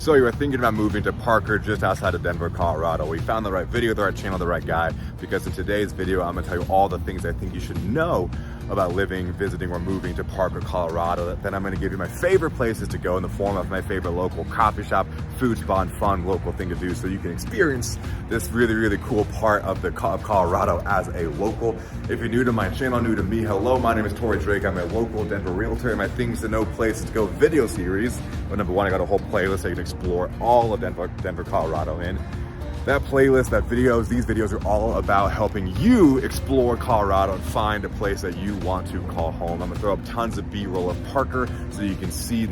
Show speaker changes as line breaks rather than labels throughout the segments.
So you were thinking about moving to Parker just outside of Denver, Colorado. We found the right video, the right channel, the right guy, because in today's video, I'm gonna tell you all the things I think you should know about living, visiting, or moving to Parker, Colorado. Then I'm gonna give you my favorite places to go in the form of my favorite local coffee shop, food spot, and fun local thing to do so you can experience this really, really cool part of Colorado as a local. If you're new to my channel, new to me, hello, my name is Torrey Drake. I'm a local Denver realtor, and my things to know, places to go video series. But number one, I got a whole playlist so you can explore all of Denver, Colorado in. That playlist, these videos are all about helping you explore Colorado and find a place that you want to call home. I'm gonna throw up tons of B-roll of Parker so you can see,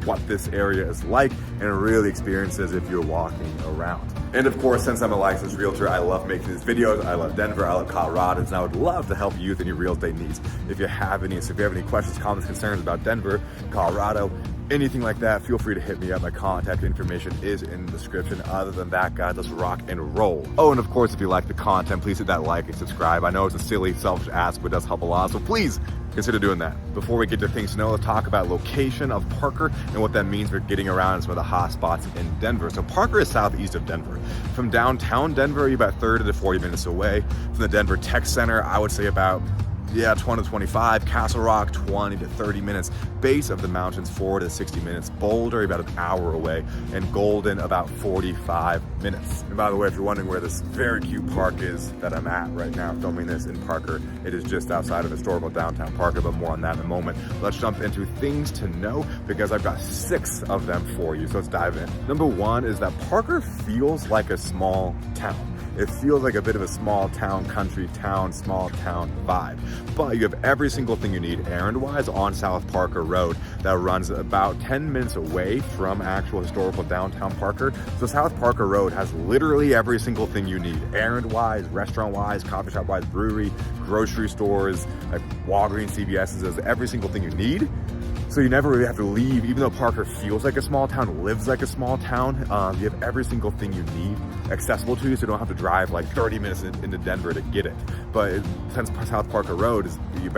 what this area is like and really experience as if you're walking around. And of course, since I'm a licensed realtor, I love making these videos. I love Denver, I love Colorado, and I would love to help you with any real estate needs. If you have any questions, comments, concerns about Denver, Colorado, anything like that, feel free to hit me up. My contact information is in the description. Other than that, guys, let's rock and roll. Oh, and of course, if you like the content, please hit that like and subscribe. I know it's a silly, selfish ask, but it does help a lot, so please consider doing that. Before we get to things to know, let's talk about location of Parker and what that means for getting around in some of the hot spots in Denver. So Parker is southeast of Denver. From downtown Denver, you're about 30 to 40 minutes away. From the Denver Tech Center, I would say about 20 to 25, Castle Rock, 20 to 30 minutes, base of the mountains, 40 to 60 minutes, Boulder, about an hour away, and Golden, about 45 minutes. And by the way, if you're wondering where this very cute park is that I'm at right now, filming this in Parker, it is just outside of historical downtown Parker, but more on that in a moment. Let's jump into things to know, because I've got 6 of them for you, so let's dive in. Number one is that Parker feels like a small town. It feels like a bit of a small town, country town, small town vibe. But you have every single thing you need errand-wise on South Parker Road that runs about 10 minutes away from actual historical downtown Parker. So South Parker Road has literally every single thing you need, errand-wise, restaurant-wise, coffee shop-wise, brewery, grocery stores, like Walgreens, CVS's, has every single thing you need. So you never really have to leave, even though Parker feels like a small town, lives like a small town. You have every single thing you need accessible to you, so you don't have to drive like 30 minutes into Denver to get it. But since South Parker Road is you're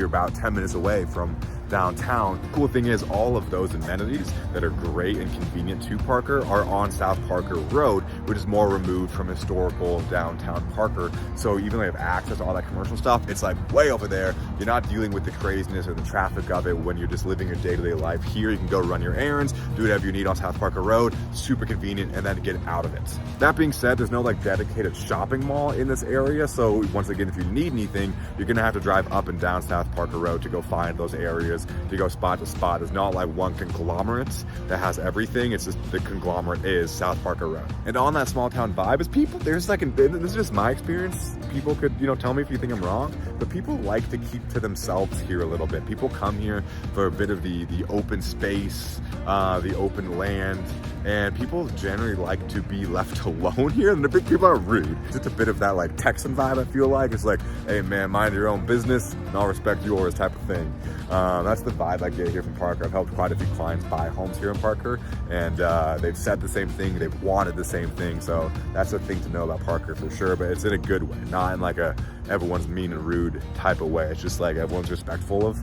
about 10 minutes away from downtown, the cool thing is all of those amenities that are great and convenient to Parker are on South Parker Road, which is more removed from historical downtown Parker. So even though you have access to all that commercial stuff, it's like way over there. You're not dealing with the craziness or the traffic of it when you're just living your day-to-day life. Here you can go run your errands, do whatever you need on South Parker Road, super convenient, and then get out of it. That being said, there's no like dedicated shopping mall in this area, so once again, if you need anything, you're gonna have to drive up and down South Parker Road to go find those areas, to go spot to spot. There's not like one conglomerate that has everything. It's just the conglomerate is South Parker Road. And on that small town vibe is people, there's like, this is just my experience. People could, tell me if you think I'm wrong, but people like to keep to themselves here a little bit. People come here for a bit of the open space, the open land, and people generally like to be left alone here, and the big people are rude. Just a bit of that like Texan vibe, I feel like. It's like, hey man, mind your own business, and I'll respect yours type of thing. That's the vibe I get here from Parker. I've helped quite a few clients buy homes here in Parker, and they've said the same thing, they've wanted the same thing, so that's a thing to know about Parker for sure, but it's in a good way, not in like a everyone's mean and rude type of way. It's just like everyone's respectful of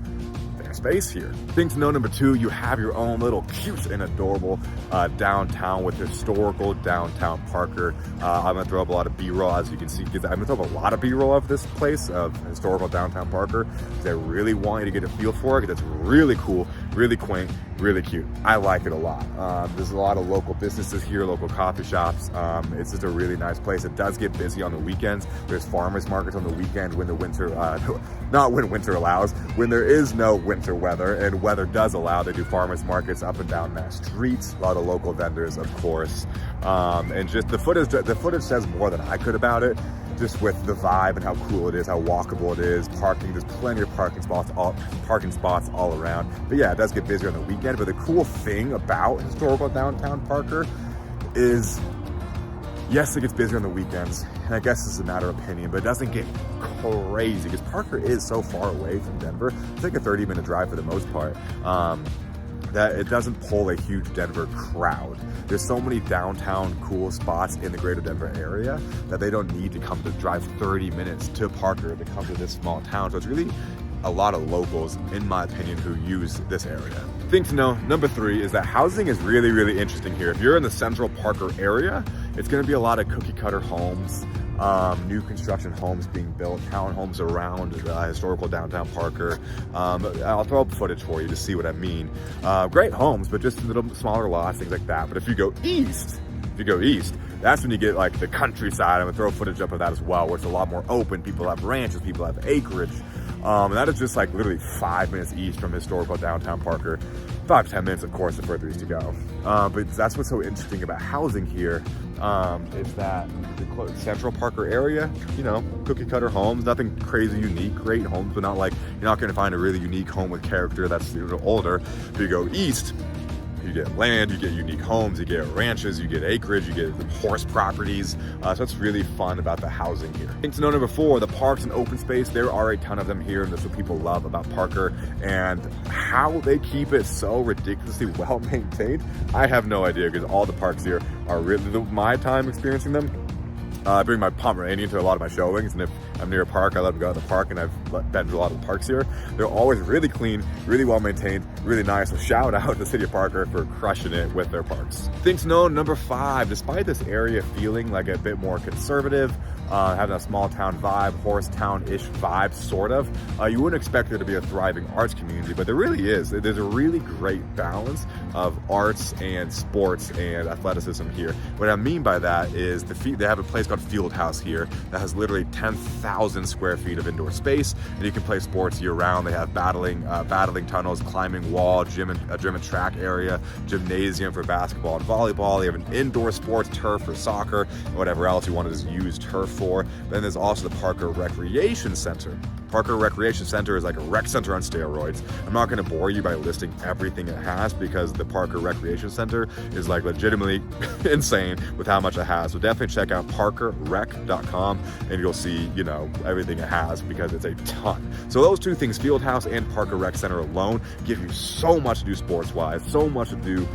space here. Thing to know number 2, you have your own little cute and adorable downtown with historical downtown Parker. I'm gonna throw up a lot of B-roll, as you can see, because I'm gonna throw up a lot of B-roll of this place, of historical downtown Parker, because I really want you to get a feel for it, because it's really cool, really quaint, really cute. I like it a lot. There's a lot of local businesses here, local coffee shops. It's just a really nice place. It does get busy on the weekends. There's farmers markets on the weekend when the winter, not when winter allows, when there is no winter weather, and weather does allow. They do farmers markets up and down that street. A lot of local vendors, of course. And just the footage says more than I could about it, just with the vibe and how cool it is, how walkable it is. Parking, there's plenty of parking spots all around. But yeah, it does get busier on the weekend. But the cool thing about historical downtown Parker is, yes, it gets busier on the weekends, and I guess this is a matter of opinion, but it doesn't get crazy because Parker is so far away from Denver. It's like a 30-minute drive for the most part. That it doesn't pull a huge Denver crowd. There's so many downtown cool spots in the greater Denver area that they don't need to come to drive 30 minutes to Parker to come to this small town. So it's really a lot of locals, in my opinion, who use this area. Thing to know, number 3, is that housing is really, really interesting here. If you're in the Central Parker area, it's gonna be a lot of cookie cutter homes, new construction homes being built, townhomes around historical downtown Parker. I'll throw up footage for you to see what I mean. Great homes, but just little smaller lots, things like that. But if you go east, that's when you get like the countryside. I'm gonna throw footage up of that as well, where it's a lot more open. People have ranches, people have acreage. And that is just like literally 5 minutes east from historical downtown Parker. 5 to 10 minutes, of course, the further east you go. But that's what's so interesting about housing here, is that the Central Parker area, you know, cookie cutter homes, nothing crazy unique, great homes, but not like, you're not gonna find a really unique home with character that's a little older. If you go east, you get land, you get unique homes, you get ranches, you get acreage, you get horse properties. So it's really fun about the housing here. Thing to know, number 4, the parks and open space. There are a ton of them here, and that's what people love about Parker. And how they keep it so ridiculously well maintained, I have no idea, because all the parks here are really, my time experiencing them, I bring my Pomeranian to a lot of my showings, and if I'm near a park, I love to go to the park, and I've been to a lot of the parks here. They're always really clean, really well maintained, really nice. So shout out to the city of Parker for crushing it with their parks. Things to know, number 5, despite this area feeling like a bit more conservative, having a small town vibe, horse town-ish vibe, sort of, you wouldn't expect there to be a thriving arts community, but there really is. There's a really great balance of arts and sports and athleticism here. What I mean by that is they have a place called Field House here that has literally 10,000 square feet of indoor space, and you can play sports year round. They have battling tunnels, climbing wall, gym and track area, gymnasium for basketball and volleyball. They have an indoor sports turf for soccer, and whatever else you want to just use turf for. Then there's also the Parker Recreation Center. Parker Recreation Center is like a rec center on steroids. I'm not going to bore you by listing everything it has, because the Parker Recreation Center is like legitimately insane with how much it has. So definitely check out parkerrec.com and you'll see, you know, everything it has, because it's a ton. So those two things, Fieldhouse and Parker Rec Center alone, give you so much to do sports-wise, so much to do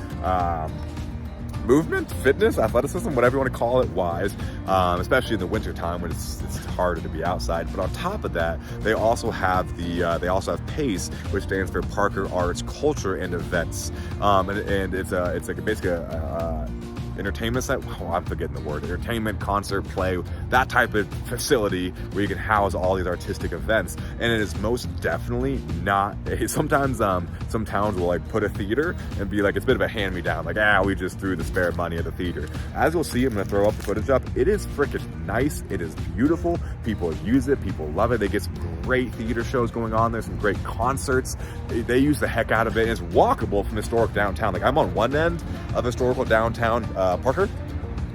movement, fitness, athleticism, whatever you want to call it wise, especially in the winter time when it's harder to be outside. But on top of that, they also have PACE, which stands for Parker Arts, Culture and Events, and it's like basically a entertainment set. Oh, I'm forgetting the word. Entertainment, concert, play, that type of facility where you can house all these artistic events. And it is most definitely not sometimes some towns will like put a theater and be like, it's a bit of a hand-me-down, like, we just threw the spare money at the theater. As you'll see, I'm gonna throw up the footage up. It is freaking nice. It is beautiful. People use it. People love it. They get some great theater shows going on. There's some great concerts. They use the heck out of it. And it's walkable from historic downtown. Like, I'm on one end of historical downtown Parker.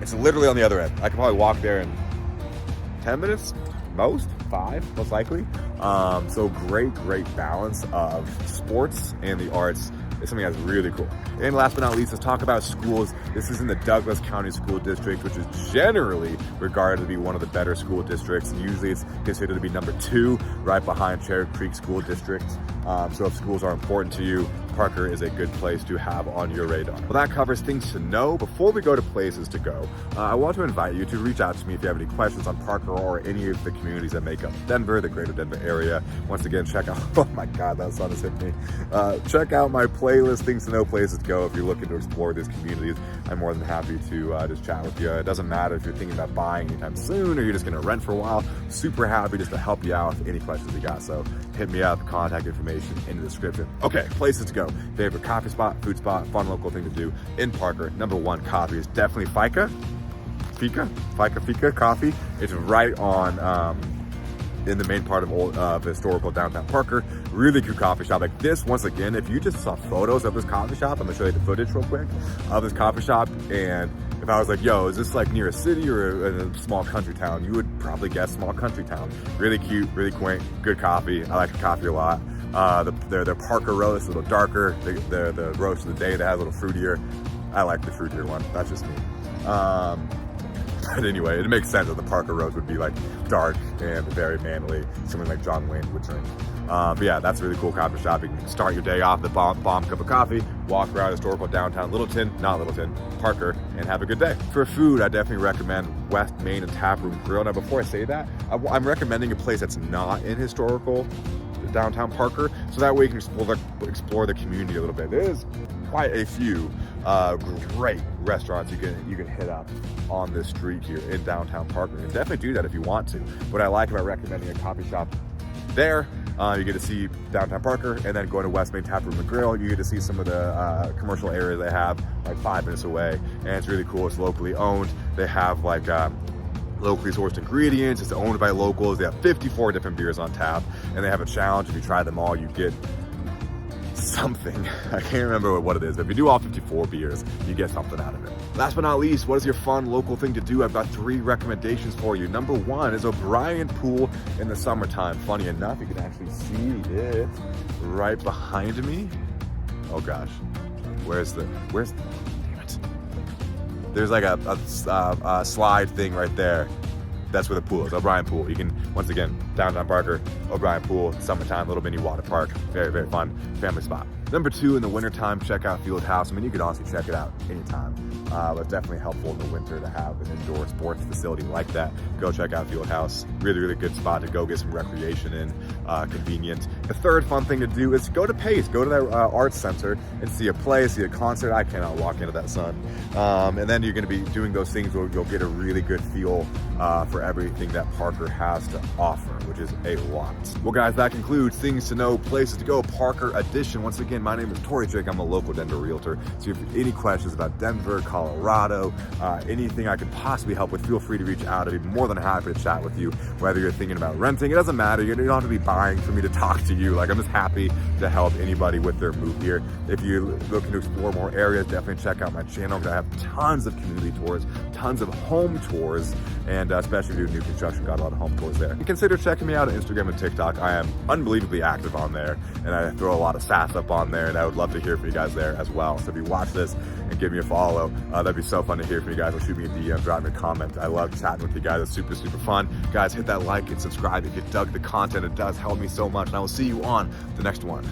It's literally on the other end. I could probably walk there in 10 minutes, most 5, most likely. So great balance of sports and the arts. It's something that's really cool. And last but not least, let's talk about schools. This is in the Douglas County School District, which is generally regarded to be one of the better school districts. And usually it's considered to be number 2, right behind Cherry Creek School District. So if schools are important to you, Parker is a good place to have on your radar. Well, that covers things to know. Before we go to places to go, I want to invite you to reach out to me if you have any questions on Parker or any of the communities that make up Denver, the greater Denver area. Once again, check out, oh my God, that sun has hit me. Check out my playlist, things to know, places to go. If you're looking to explore these communities, I'm more than happy to just chat with you. It doesn't matter if you're thinking about buying anytime soon or you're just gonna rent for a while. Super happy just to help you out with any questions you got. So hit me up, contact information in the description. Okay, places to go. Favorite coffee spot, food spot, fun local thing to do in Parker. Number 1 coffee is definitely Fika Coffee. It's right on in the main part of historical downtown Parker. Really cool coffee shop. Like this, once again, if you just saw photos of this coffee shop, I'm gonna show you the footage real quick of this coffee shop. And if I was like, yo, is this like near a city or a small country town? You would probably guess small country town. Really cute, really quaint, good coffee. I like the coffee a lot. Their Parker roast, a little darker. The roast of the day that has a little fruitier. I like the fruitier one. That's just me. But anyway, it makes sense that the Parker roast would be like dark and very manly, something like John Wayne would drink. But yeah, that's a really cool coffee shop. You can start your day off with a bomb cup of coffee, walk around historical downtown Parker, and have a good day. For food, I definitely recommend West Main and Taproom Grill. Now, before I say that, I'm recommending a place that's not in historical downtown Parker, so that way you can explore the community a little bit. There's quite a few great restaurants you can hit up on this street here in downtown Parker, and definitely do that if you want to. What I like about recommending a coffee shop there, you get to see downtown Parker, and then going to West Main Tap Room and Grill, you get to see some of the commercial areas they have like 5 minutes away, and it's really cool. It's locally owned. They have like locally sourced ingredients. It's owned by locals. They have 54 different beers on tap, and they have a challenge. If you try them all, you get something. I can't remember what it is, but if you do all 54 beers, you get something out of it. Last but not least, what is your fun local thing to do? I've got 3 recommendations for you. Number 1 is O'Brien Pool in the summertime. Funny enough, you can actually see it right behind me. Oh gosh, where's damn it. There's like a slide thing right there. That's where the pool is, O'Brien Pool. You can, once again, downtown Parker, O'Brien Pool, summertime, little mini water park. Very, very fun family spot. Number 2, in the wintertime, check out Field House. I mean, you can honestly check it out anytime, but it's definitely helpful in the winter to have an indoor sports facility like that. Go check out Field House. Really, really good spot to go get some recreation in, convenient. The third fun thing to do is go to Pace, go to that arts center and see a play, see a concert. I cannot walk into that sun. And then you're gonna be doing those things where you'll get a really good feel for everything that Parker has to offer, which is a lot. Well guys, that concludes Things to Know, Places to Go, Parker Edition. Once again, my name is Torrey Drake. I'm a local Denver realtor. So if you have any questions about Denver, Colorado, anything I could possibly help with, feel free to reach out. I'd be more than happy to chat with you, whether you're thinking about renting. It doesn't matter. You don't have to be buying for me to talk to you. Like, I'm just happy to help anybody with their move here. If you're looking to explore more areas, definitely check out my channel, because I have tons of community tours, tons of home tours, and especially if you do new construction, got a lot of home tours there. And consider checking me out on Instagram and TikTok. I am unbelievably active on there, and I throw a lot of stats up on there, and I would love to hear from you guys there as well. So if you watch this and give me a follow, that'd be so fun to hear from you guys. Or shoot me a DM, drop me a comment. I love chatting with you guys. It's super, super fun. Guys, hit that like and subscribe if you dug the content. It does help me so much, and I will see you on the next one.